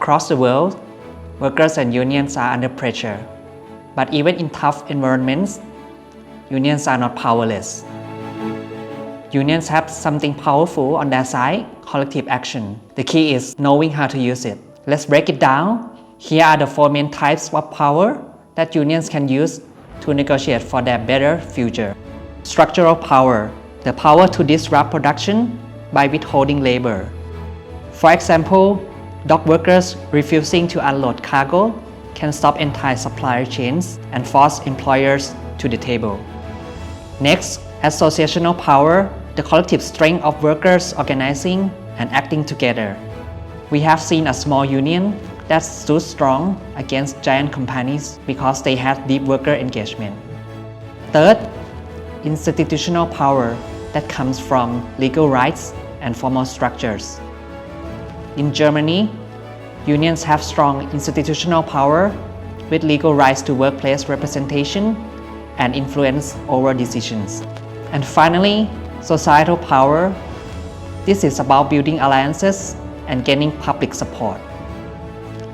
Across the world, workers and unions are under pressure. But even in tough environments, unions are not powerless. Unions have something powerful on their side, collective action. The key is knowing how to use it. Let's break it down. Here are the 4 main types of power that unions can use to negotiate for their better future. Structural power, the power to disrupt production by withholding labor. For example, dock workers refusing to unload cargo can stop entire supply chains and force employers to the table. Next, associational power, the collective strength of workers organizing and acting together. We have seen a small union that stood strong against giant companies because they had deep worker engagement. Third, institutional power that comes from legal rights and formal structures. In Germany, unions have strong institutional power with legal rights to workplace representation and influence over decisions. And finally, societal power. This is about building alliances and gaining public support.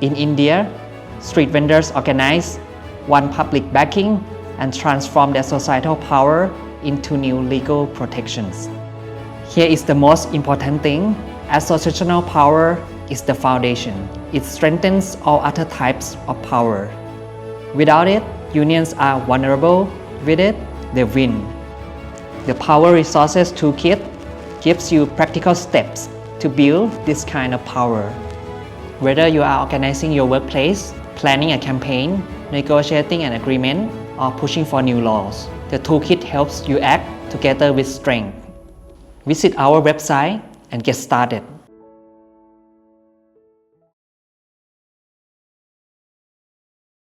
In India, street vendors organize, won public backing, and transform their societal power into new legal protections. Here is the most important thing. Associational power is the foundation. It strengthens all other types of power. Without it, unions are vulnerable. With it, they win. The Power Resources Toolkit gives you practical steps to build this kind of power. Whether you are organizing your workplace, planning a campaign, negotiating an agreement, or pushing for new laws, the toolkit helps you act together with strength. Visit our website and get started.